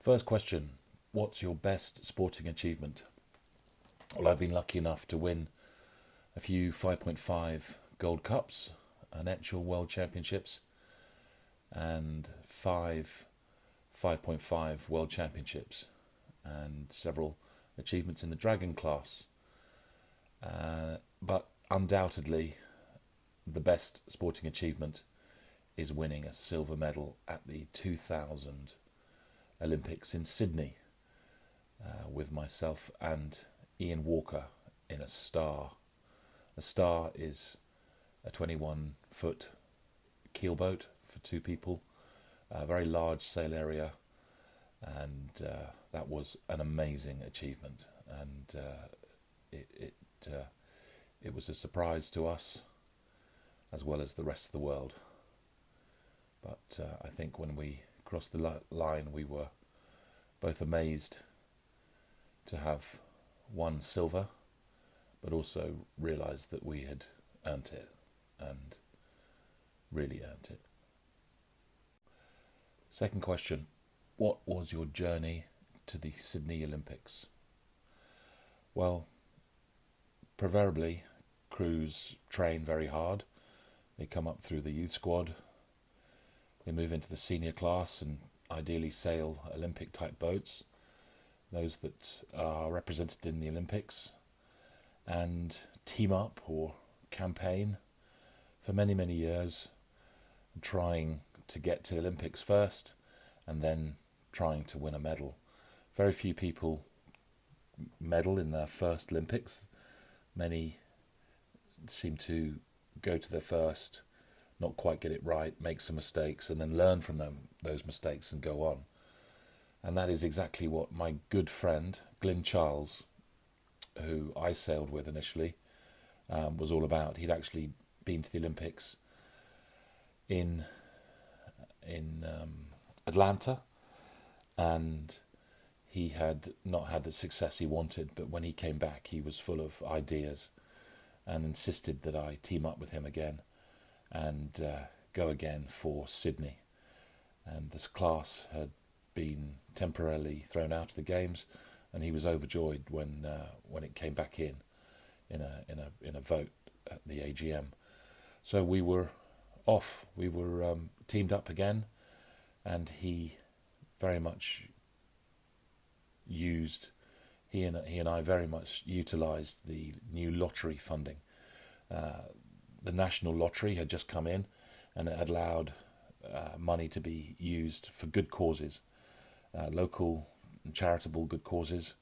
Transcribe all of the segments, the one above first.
First question, what's your best sporting achievement? Well, I've been lucky enough to win a few 5.5 Gold Cups, an actual World Championships, and five 5.5 World Championships, and several achievements in the Dragon class. But undoubtedly, the best sporting achievement is winning a silver medal at the 2000 Olympics in Sydney with myself and Ian Walker in a star. A star is a 21-foot keelboat for two people, a very large sail area, and that was an amazing achievement. And it it was a surprise to us as well as the rest of the world. But I think when we crossed the line, we were both amazed to have won silver, but also realised that we had earned it, and really earned it. Second question, what was your journey to the Sydney Olympics? Well, proverbially, crews train very hard. They come up through the youth squad, they move into the senior class and ideally sail Olympic type boats, those that are represented in the Olympics, and team up or campaign for many, many years, trying to get to the Olympics first and then trying to win a medal. Very few people medal in their first Olympics. Many seem to go to their first, not quite get it right, make some mistakes, and then learn from those mistakes and go on. And that is exactly what my good friend Glyn Charles, who I sailed with initially, was all about. He'd actually been to the Olympics in Atlanta, and he had not had the success he wanted, but when he came back he was full of ideas and insisted that I team up with him again and go again for Sydney. And this class had been temporarily thrown out of the games, and he was overjoyed when it came back in a vote at the AGM. So we were off. We were teamed up again, and he very much used. He and I very much utilised the new lottery funding. The national lottery had just come in, and it had allowed money to be used for good causes, local charitable good causes,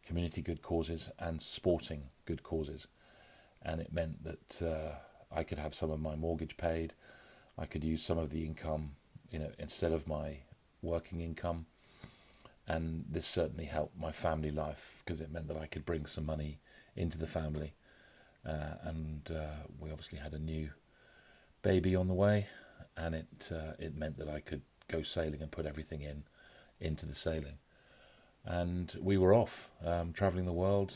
community good causes, and sporting good causes. And it meant that I could have some of my mortgage paid. I could use some of the income, instead of my working income. And this certainly helped my family life because it meant that I could bring some money into the family. And we obviously had a new baby on the way, and it meant that I could go sailing and put everything into the sailing. And we were off, travelling the world,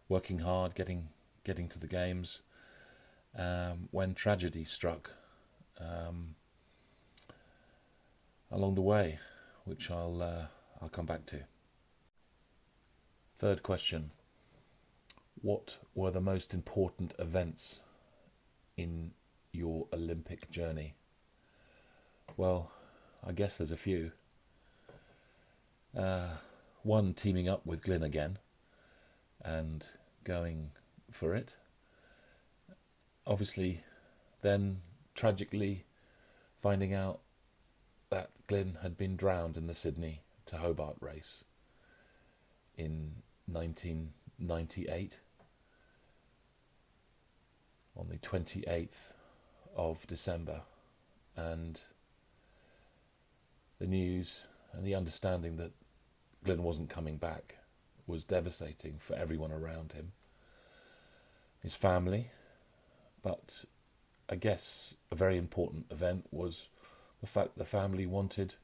working hard, getting to the games, when tragedy struck along the way, which I'll come back to. Third question, what were the most important events in your Olympic journey? Well, I guess there's a few. One, teaming up with Glyn again and going for it. Obviously, then tragically finding out that Glyn had been drowned in the Sydney to Hobart race in 1998 on the 28th of December, and the news and the understanding that Glyn wasn't coming back was devastating for everyone around him, his family. But I guess a very important event was the fact the family wanted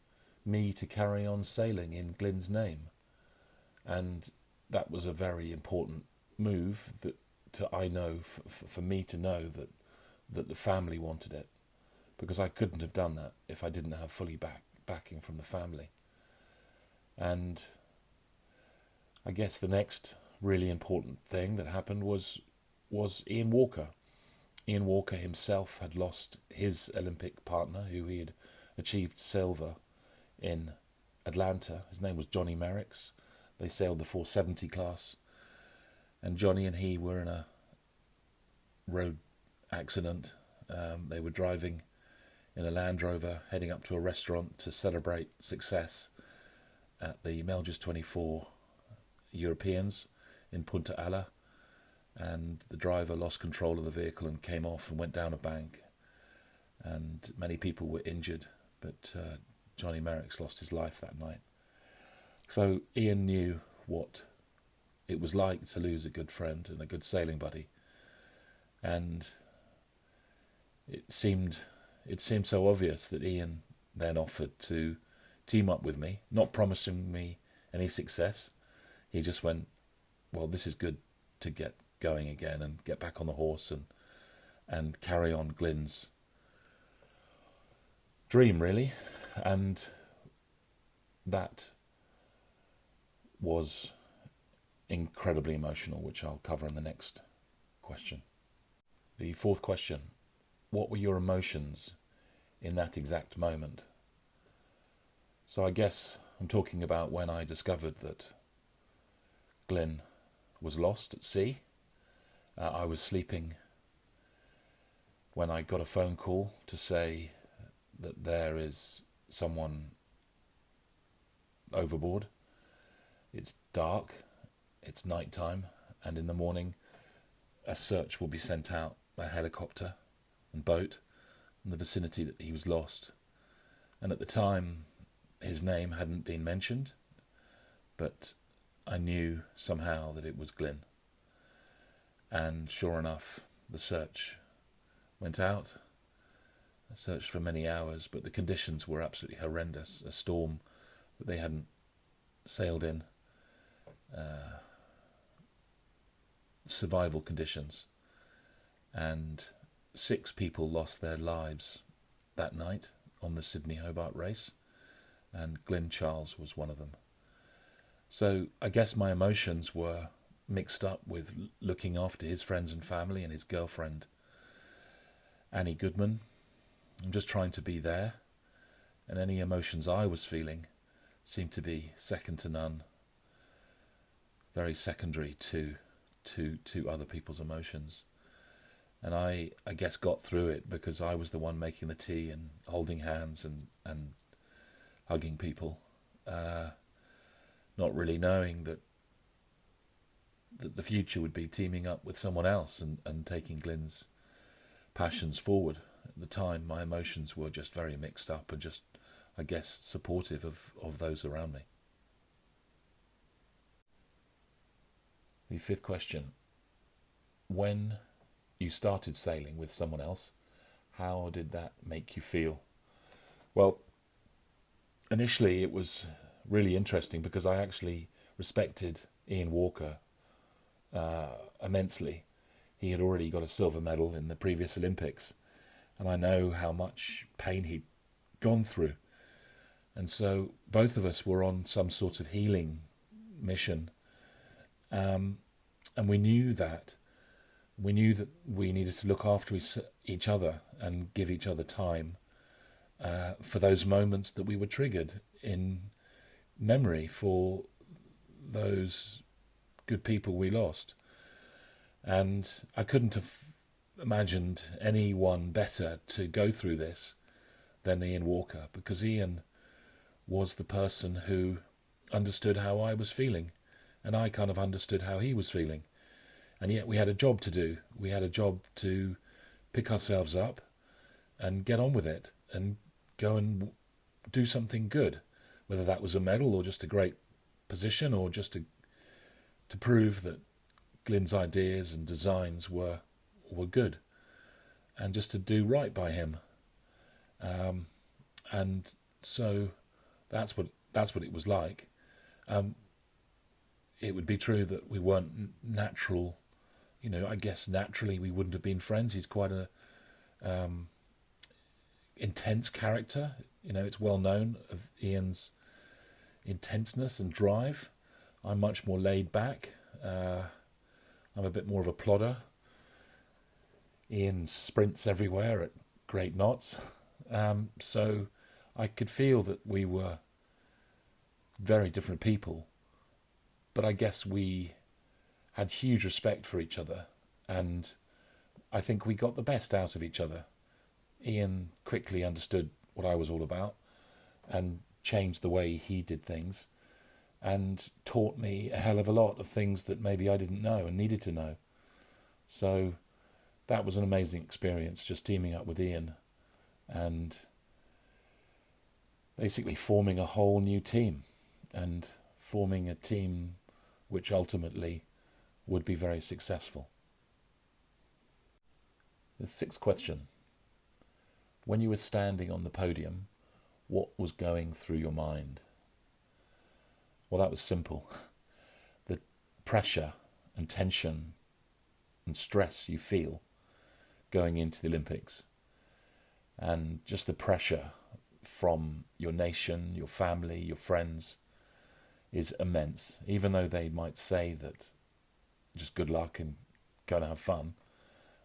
me to carry on sailing in Glyn's name, and that was a very important move for me to know that the family wanted it, because I couldn't have done that if I didn't have fully backing from the family. And I guess the next really important thing that happened was Ian Walker. Ian Walker himself had lost his Olympic partner, who he had achieved silver in Atlanta. His name was Johnny Merricks. They sailed the 470 class, and Johnny and he were in a road accident. They were driving in a Land Rover heading up to a restaurant to celebrate success at the Melges 24 Europeans in Punta Ala, and the driver lost control of the vehicle and came off and went down a bank, and many people were injured, but Johnny Merricks lost his life that night. So Ian knew what it was like to lose a good friend and a good sailing buddy, and it seemed so obvious that Ian then offered to team up with me, not promising me any success. He just went, well, this is good to get going again and get back on the horse and carry on Glyn's dream, really. And that was incredibly emotional, which I'll cover in the next question. The fourth question: what were your emotions in that exact moment? So I guess I'm talking about when I discovered that Glyn was lost at sea. I was sleeping when I got a phone call to say that there is someone overboard. It's dark, it's night time, and in the morning a search will be sent out by helicopter and boat in the vicinity that he was lost. And at the time his name hadn't been mentioned, but I knew somehow that it was Glyn. And sure enough, the search went out. I searched for many hours, but the conditions were absolutely horrendous. A storm that they hadn't sailed in. Survival conditions. And 6 people lost their lives that night on the Sydney-Hobart race, and Glyn Charles was one of them. So I guess my emotions were mixed up with looking after his friends and family and his girlfriend, Annie Goodman. I'm just trying to be there, and any emotions I was feeling seemed to be second to none, very secondary to other people's emotions. And I guess got through it because I was the one making the tea and holding hands and hugging people, not really knowing that the future would be teaming up with someone else and taking Glyn's passions forward. At the time, my emotions were just very mixed up and just, I guess, supportive of those around me. The fifth question: when you started sailing with someone else, how did that make you feel? Well, initially it was really interesting because I actually respected Ian Walker immensely. He had already got a silver medal in the previous Olympics, and I know how much pain he'd gone through. And so both of us were on some sort of healing mission, and we knew that we needed to look after each other and give each other time for those moments that we were triggered in memory for those good people we lost. And I couldn't have imagined anyone better to go through this than Ian Walker, because Ian was the person who understood how I was feeling, and I kind of understood how he was feeling. And yet we had a job to do. We had a job to pick ourselves up and get on with it and go and do something good, whether that was a medal or just a great position or just to prove that Glyn's ideas and designs were good, and just to do right by him. And so that's what it was like. It would be true that we weren't natural. I guess naturally we wouldn't have been friends. He's quite a intense character. It's well known of Ian's intenseness and drive. I'm much more laid back. I'm a bit more of a plodder. Ian sprints everywhere at great knots. So I could feel that we were very different people, but I guess we had huge respect for each other, and I think we got the best out of each other. Ian quickly understood what I was all about and changed the way he did things and taught me a hell of a lot of things that maybe I didn't know and needed to know. So that was an amazing experience, just teaming up with Ian and basically forming a whole new team, and forming a team which ultimately would be very successful. The sixth question: when you were standing on the podium, what was going through your mind? Well, that was simple. The pressure and tension and stress you feel going into the Olympics, and just the pressure from your nation, your family, your friends is immense. Even though they might say that just good luck and go and have fun,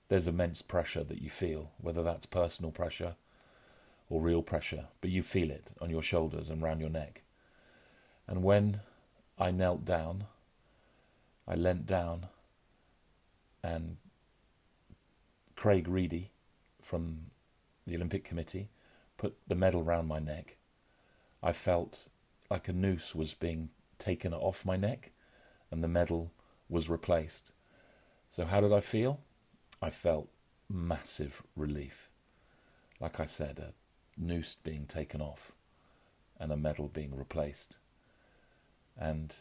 there's immense pressure that you feel, whether that's personal pressure or real pressure, but you feel it on your shoulders and round your neck. And when I leant down, and Craig Reedy from the Olympic Committee put the medal round my neck, I felt like a noose was being taken off my neck and the medal was replaced. So how did I feel? I felt massive relief. Like I said, a noose being taken off and a medal being replaced. And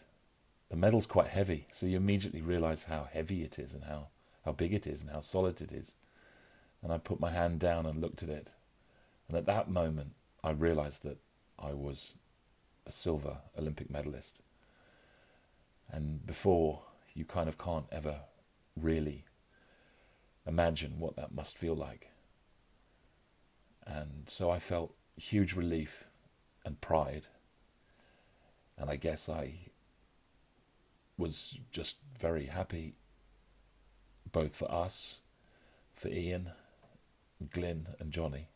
the medal's quite heavy, so you immediately realise how heavy it is and how big it is and how solid it is. And I put my hand down and looked at it. And at that moment, I realised that I was a silver Olympic medalist. And before, you kind of can't ever really imagine what that must feel like. And so I felt huge relief and pride. And I guess I was just very happy, both for us, for Ian, Glyn and Johnny.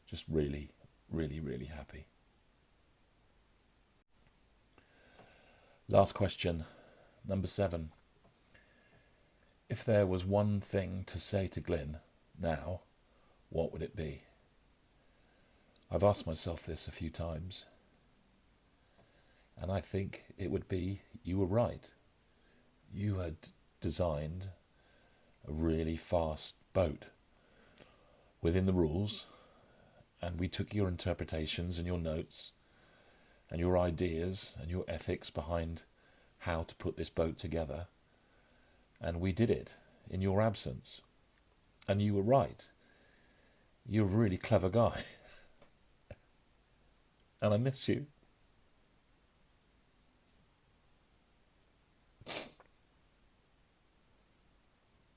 Just really, really, really happy. Last question, number 7. If there was one thing to say to Glyn now, what would it be? I've asked myself this a few times, and I think it would be, you were right. You had designed a really fast boat within the rules, and we took your interpretations and your notes and your ideas and your ethics behind how to put this boat together, and we did it in your absence. And you were right. You're a really clever guy. And I miss you.